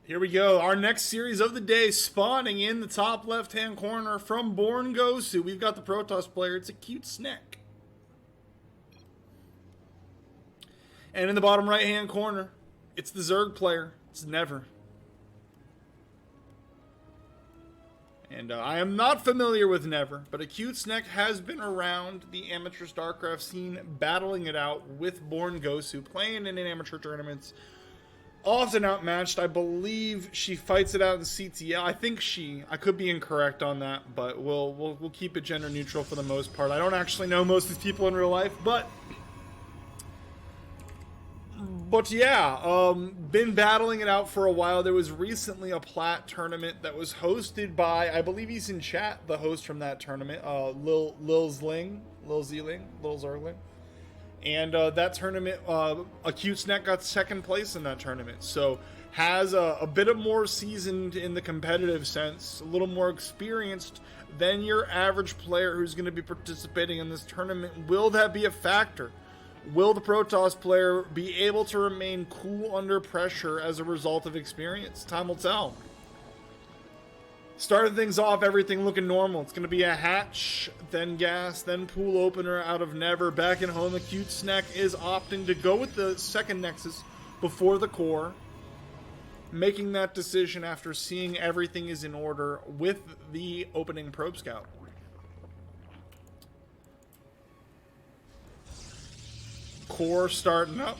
Here we go. Our next series of the day spawning in the top left-hand corner from BoRnGo. So we've got the Protoss player. It's ACuteSnek. And in the bottom right-hand corner, it's the Zerg player. It's NeVer. And I am not familiar with NeVer, but ACuteSnek has been around the amateur StarCraft scene, battling it out with BoRnGo, playing in amateur tournaments. Often outmatched. I believe she fights it out in CTL. I think I could be incorrect on that, but we'll keep it gender neutral for the most part. I don't actually know most of these people in real life, but yeah, been battling it out for a while. There was recently a Plat tournament that was hosted by, I believe he's in chat, the host from that tournament, Lil Zergling. And that tournament, ACuteSnek got second place in that tournament. So has a bit of more seasoned in the competitive sense, a little more experienced than your average player who's going to be participating in this tournament. Will that be a factor? Will the Protoss player be able to remain cool under pressure as a result of experience? Time will tell. Starting things off, everything looking normal. It's going to be a hatch, then gas, then pool opener out of NeVer. Back at home, ACuteSnek is opting to go with the second Nexus before the core. Making that decision after seeing everything is in order with the opening probe scout. Core starting up.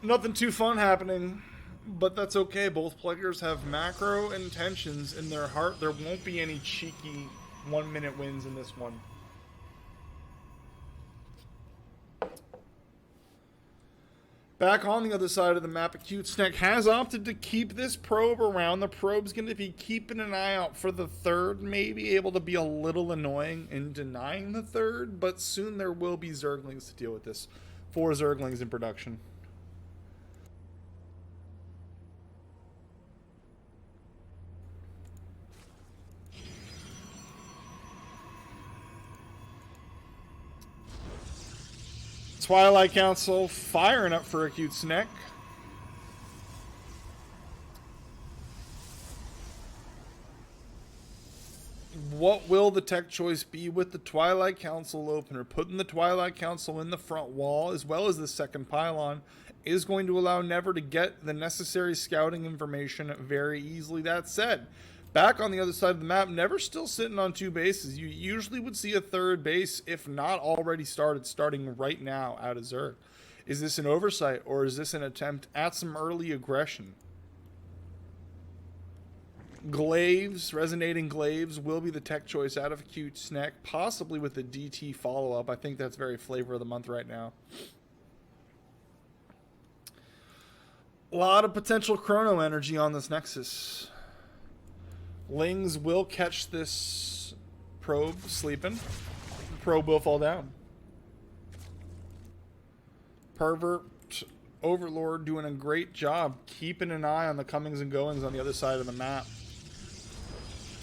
Nothing too fun happening. But that's okay. Both players have macro intentions in their heart. There won't be any cheeky 1-minute wins in this one. Back on the other side of the map, ACuteSnek has opted to keep this probe around. The probe's going to be keeping an eye out for the third. Maybe able to be a little annoying in denying the third. But soon there will be Zerglings to deal with this. 4 Zerglings in production. Twilight Council firing up for ACuteSnek. What will the tech choice be with the Twilight Council opener? Putting the Twilight Council in the front wall as well as the second pylon is going to allow NeVer to get the necessary scouting information very easily. That said, back on the other side of the map, NeVer's still sitting on 2 bases. You usually would see a third base, if not already starting right now out of Zerg. Is this an oversight, or is this an attempt at some early aggression? Glaives, resonating glaives, will be the tech choice out of ACuteSnek, possibly with the DT follow-up. I think that's very flavor of the month right now. A lot of potential chrono energy on this Nexus. Lings will catch this probe sleeping. The probe will fall down. Pervert Overlord doing a great job keeping an eye on the comings and goings on the other side of the map.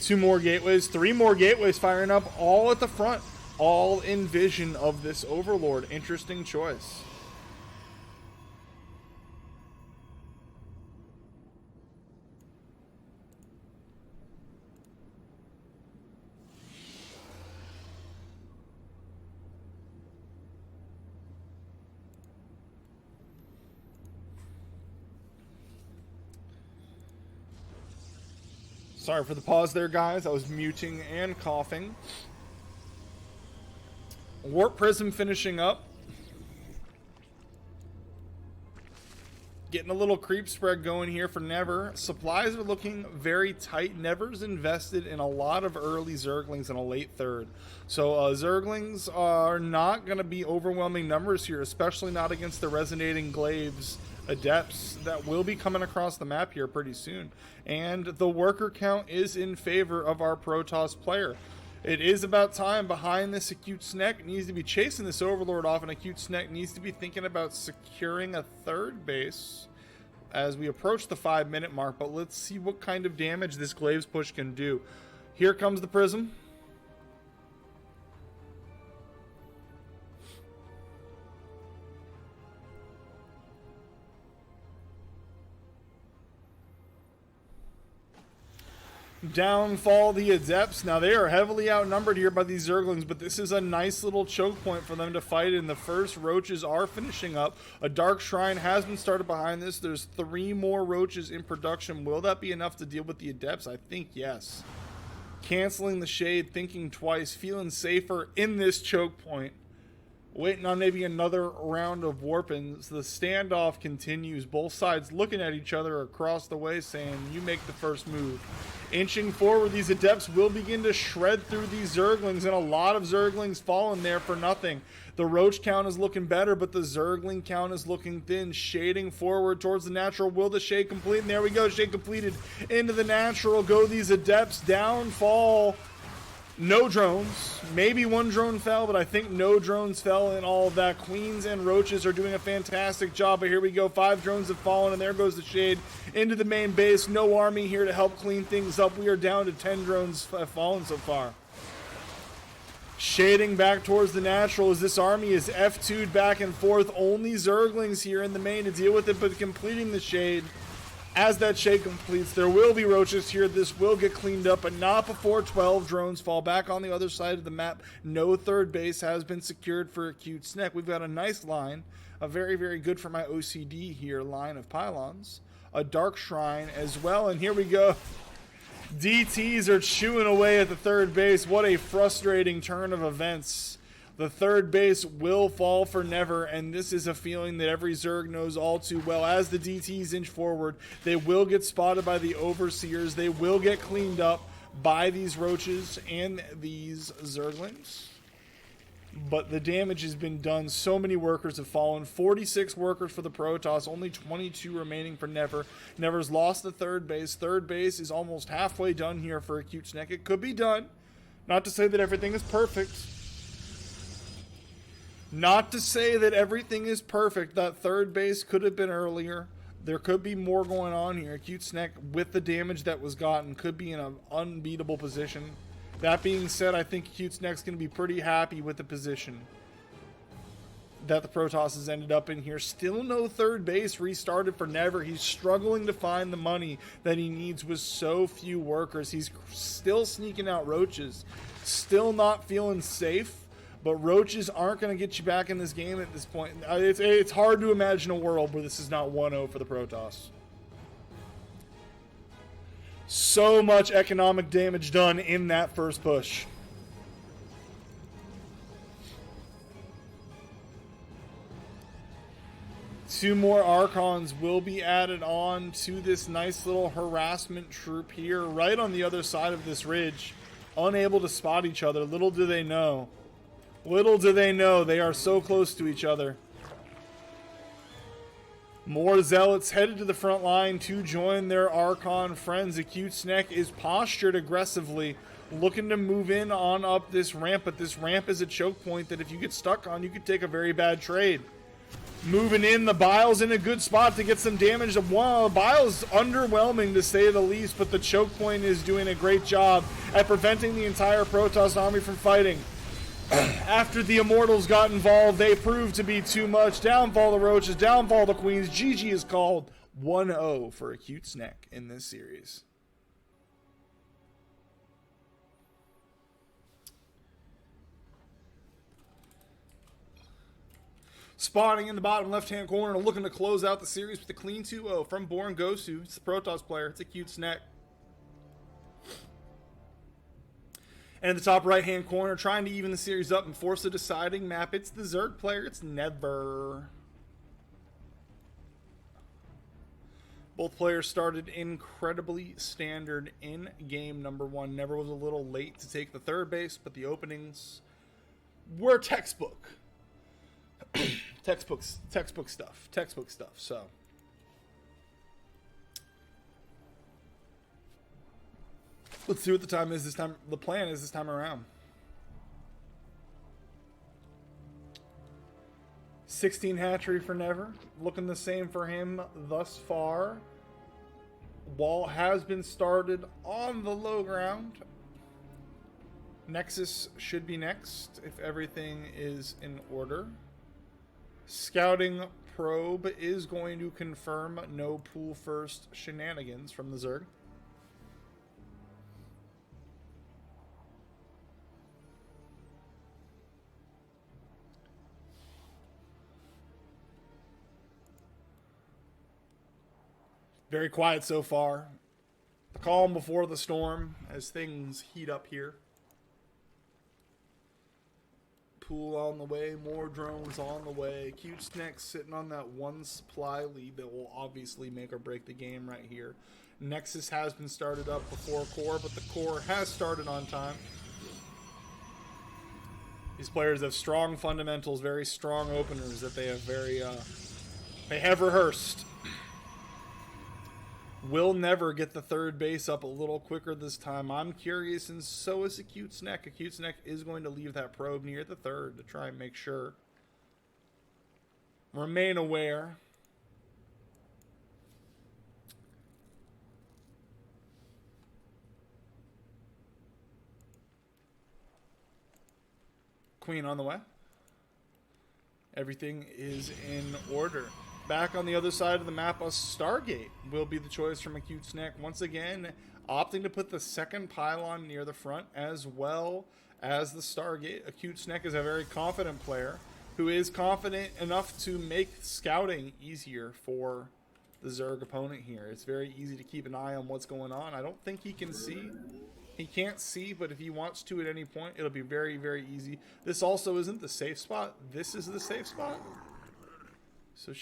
2 more gateways, 3 more gateways firing up, all at the front, all in vision of this Overlord. Interesting choice. Sorry for the pause there, guys. I was muting and coughing. Warp Prism finishing up. Getting a little creep spread going here for NeVer. Supplies are looking very tight. NeVer's invested in a lot of early Zerglings in a late third. So Zerglings are not going to be overwhelming numbers here, especially not against the Resonating Glaives Adepts that will be coming across the map here pretty soon. And the worker count is in favor of our Protoss player. It is about time behind this. ACuteSnek needs to be chasing this Overlord off, and ACuteSnek needs to be thinking about securing a third base as we approach the 5-minute mark. But let's see what kind of damage this Glaives push can do. Here comes the Prism. Down fall the Adepts. Now they are heavily outnumbered here by these Zerglings, but this is a nice little choke point for them to fight in. The first roaches are finishing up. A Dark Shrine has been started behind this. There's 3 more roaches in production. Will that be enough to deal with the Adepts? I think yes. Canceling the Shade, thinking twice, feeling safer in this choke point. Waiting on maybe another round of warpings. The standoff continues. Both sides looking at each other across the way saying, you make the first move. Inching forward, these Adepts will begin to shred through these Zerglings, and a lot of Zerglings falling there for nothing. The Roach count is looking better, but the Zergling count is looking thin. Shading forward towards the natural. Will the Shade complete? And there we go. Shade completed into the natural. Go these Adepts. Downfall. No drones. Maybe 1 drone fell, but I think no drones fell in all of that. Queens and Roaches are doing a fantastic job, but here we go. 5 drones have fallen, and there goes the Shade into the main base. No army here to help clean things up. We are down to 10 drones fallen so far. Shading back towards the natural as this army is F2'd back and forth. Only Zerglings here in the main to deal with it, but completing the Shade. As that Shade completes, there will be Roaches here. This will get cleaned up, but not before 12 drones fall back on the other side of the map. No third base has been secured for ACuteSnek. We've got a nice line, a very, very good for my OCD here, line of pylons. A Dark Shrine as well, and here we go. DTs are chewing away at the third base. What a frustrating turn of events. The third base will fall for NeVer, and this is a feeling that every Zerg knows all too well. As the DTs inch forward, they will get spotted by the Overseers. They will get cleaned up by these Roaches and these Zerglings. But the damage has been done. So many workers have fallen. 46 workers for the Protoss, only 22 remaining for NeVer. NeVer's lost the third base. Third base is almost halfway done here for ACuteSnek. It could be done. Not to say that everything is perfect. Not to say that everything is perfect. That third base could have been earlier. There could be more going on here. ACuteSnek, with the damage that was gotten, could be in an unbeatable position. That being said, I think ACuteSnek's going to be pretty happy with the position that the Protoss has ended up in here. Still no third base restarted for NeVer. He's struggling to find the money that he needs with so few workers. He's still sneaking out Roaches. Still not feeling safe. But Roaches aren't going to get you back in this game at this point. It's hard to imagine a world where this is not 1-0 for the Protoss. So much economic damage done in that first push. Two more Archons will be added on to this nice little harassment troop here, right on the other side of this ridge. Unable to spot each other. Little do they know. Little do they know, they are so close to each other. More Zealots headed to the front line to join their Archon friends. ACuteSnek is postured aggressively, looking to move in on up this ramp, but this ramp is a choke point that if you get stuck on, you could take a very bad trade. Moving in, the Bile's in a good spot to get some damage. Bile's underwhelming to say the least, but the choke point is doing a great job at preventing the entire Protoss army from fighting. After the Immortals got involved, they proved to be too much. Downfall the Roaches, downfall the Queens. GG is called. 1-0 for ACuteSnek in this series. Spotting in the bottom left-hand corner, looking to close out the series with a clean 2-0 from BoRnGo. It's the Protoss player. It's ACuteSnek. And in the top right-hand corner, trying to even the series up and force a deciding map, it's the Zerg player. It's NeVer. Both players started incredibly standard in game number 1. NeVer was a little late to take the third base, but the openings were textbook. Textbook stuff. So let's see what the time is this time. The plan is this time around. 16 hatchery for NeVer. Looking the same for him thus far. Wall has been started on the low ground. Nexus should be next if everything is in order. Scouting probe is going to confirm no pool first shenanigans from the Zerg. Very quiet so far. The calm before the storm as things heat up here. Pool on the way, more drones on the way. ACuteSnek sitting on that one supply lead that will obviously make or break the game right here. Nexus has been started up before core, but the core has started on time. These players have strong fundamentals, very strong openers that they have they have rehearsed. Will NeVer get the third base up a little quicker this time? I'm curious, and so is ACuteSnek. ACuteSnek is going to leave that probe near the third to try and make sure. Remain aware. Queen on the way. Everything is in order. Back on the other side of the map, a Stargate will be the choice from ACuteSnek. Once again, opting to put the second pylon near the front as well as the Stargate. ACuteSnek is a very confident player who is confident enough to make scouting easier for the Zerg opponent here. It's very easy to keep an eye on what's going on. I don't think he can see. He can't see, but if he wants to at any point, it'll be very, very easy. This also isn't the safe spot. This is the safe spot. So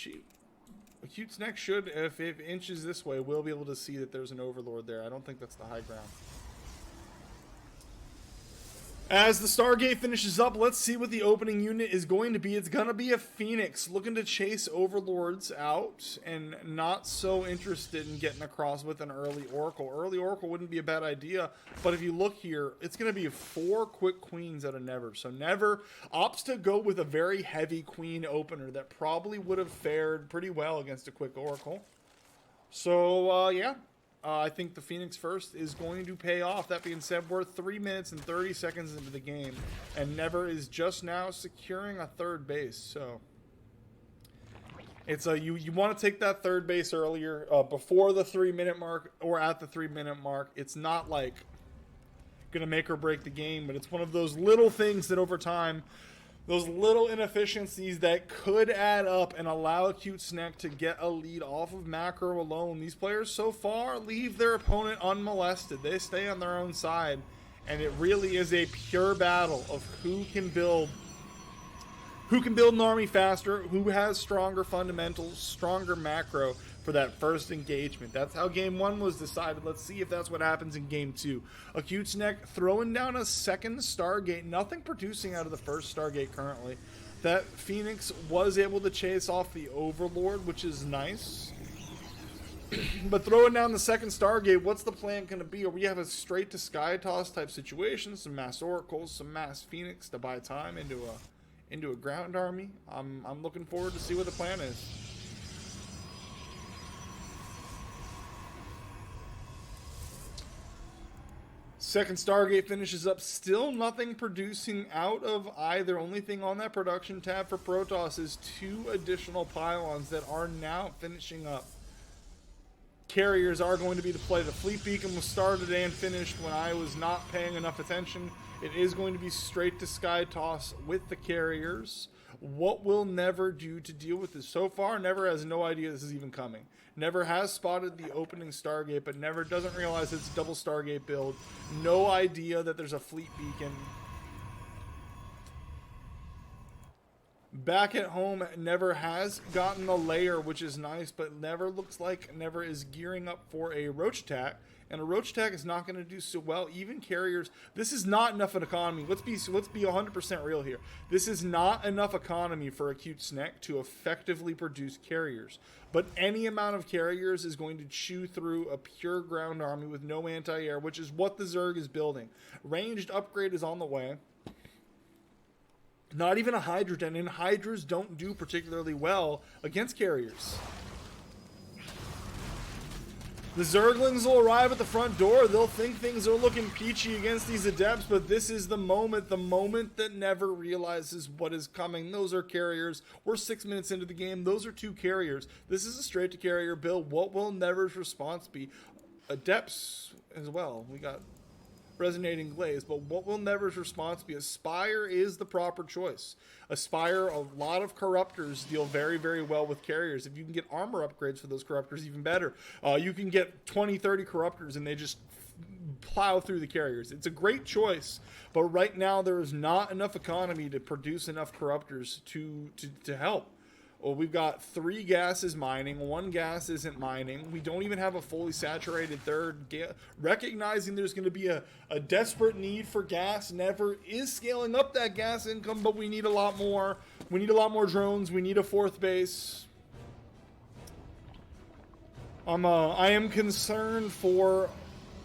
ACuteSnek should, if it inches this way, will be able to see that there's an Overlord there. I don't think that's the high ground. As the Stargate finishes up, let's see what the opening unit is going to be. It's going to be a Phoenix looking to chase Overlords out and not so interested in getting across with an early Oracle. Early Oracle wouldn't be a bad idea, but if you look here, it's going to be 4 quick queens out of NeVer. So NeVer opts to go with a very heavy queen opener that probably would have fared pretty well against a quick Oracle. So, yeah. I think the Phoenix first is going to pay off. That being said, we're 3 minutes and 30 seconds into the game, and NeVer is just now securing a third base. So it's you want to take that third base earlier, before the 3-minute mark or at the 3-minute mark. It's not like gonna make or break the game, but it's one of those little things that over time, those little inefficiencies that could add up and allow ACuteSnek to get a lead off of macro alone. These players so far leave their opponent unmolested. They stay on their own side, and it really is a pure battle of who can build an army faster, who has stronger fundamentals, stronger macro for that first engagement. That's how game 1 was decided. Let's see if that's what happens in game 2. ACuteSnek throwing down a second Stargate, nothing producing out of the first Stargate currently. That Phoenix was able to chase off the Overlord, which is nice. But throwing down the second Stargate, what's the plan going to be? Or we have a straight to sky toss type situation, some mass Oracles, some mass Phoenix to buy time into a ground army. I'm looking forward to see what the plan is. Second Stargate finishes up, still nothing producing out of either. Only thing on that production tab for Protoss is 2 additional pylons that are now finishing up. Carriers are going to be the play. The Fleet Beacon was started and finished when I was not paying enough attention. It is going to be straight to sky toss with the carriers. What will NeVer do to deal with this? So far, NeVer has no idea this is even coming. NeVer has spotted the opening Stargate, but NeVer doesn't realize it's a double Stargate build. No idea that there's a Fleet Beacon. Back at home, NeVer has gotten a layer, which is nice, but NeVer looks like NeVer is gearing up for a roach attack, and a roach attack is not going to do so well. Even carriers, this is not enough an economy. Let's be 100% real here. This is not enough economy for ACuteSnek to effectively produce carriers. But any amount of carriers is going to chew through a pure ground army with no anti-air, which is what the Zerg is building. Ranged upgrade is on the way. Not even a Hydra den, and Hydras don't do particularly well against carriers. The Zerglings will arrive at the front door. They'll think things are looking peachy against these Adepts, but this is the moment that NeVer realizes what is coming. Those are carriers. We're 6 minutes into the game. Those are 2 carriers. This is a straight to carrier build. What will NeVer's response be? Adepts as well. We got Resonating Glaze. But what will NeVer's response be? Aspire is the proper choice. Aspire, a lot of Corruptors deal very, very well with carriers. If you can get armor upgrades for those Corruptors, even better. You can get 20, 30 Corruptors and they just plow through the carriers. It's a great choice, but right now there is not enough economy to produce enough Corruptors to help. Well, we've got 3 gases mining, 1 gas isn't mining. We don't even have a fully saturated third. Recognizing there's going to be a desperate need for gas, NeVer is scaling up that gas income, but we need a lot more. We need a lot more drones. We need a 4th base. I am concerned for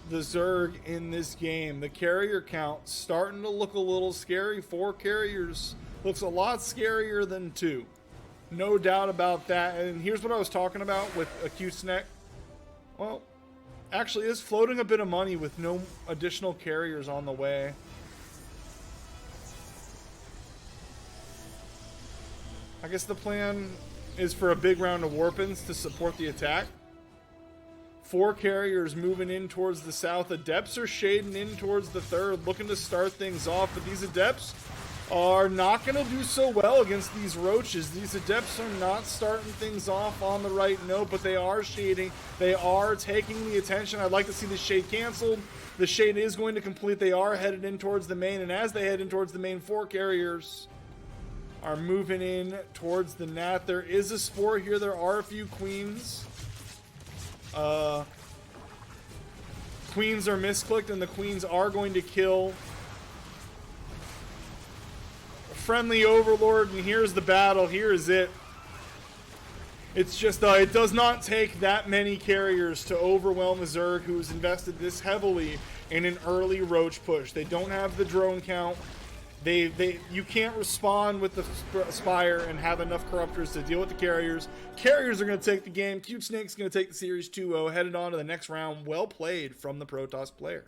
the Zerg in this game. The carrier count starting to look a little scary. 4 carriers looks a lot scarier than 2. No doubt about that. And here's what I was talking about with ACuteSnek. Well, actually, it's floating a bit of money with no additional carriers on the way. I guess the plan is for a big round of Warpins to support the attack. 4 carriers moving in towards the south. Adepts are shading in towards the 3rd, looking to start things off. But these Adepts are not going to do so well against these roaches. These Adepts are not starting things off on the right note, but they are shading. They are taking the attention. I'd like to see the shade canceled. The shade is going to complete. They are headed in towards the main, and as they head in towards the main, 4 carriers are moving in towards the Nat. There is a Spore here. There are a few Queens. Queens are misclicked, and the Queens are going to kill friendly Overlord, and here's the battle. Here is it. It's just it does not take that many carriers to overwhelm a Zerg who has invested this heavily in an early roach push. They don't have the drone count. You can't respond with the Spire and have enough Corruptors to deal with the carriers. Carriers are going to take the game. ACuteSnek's going to take the series 2-0, headed on to the next round. Well played from the Protoss player.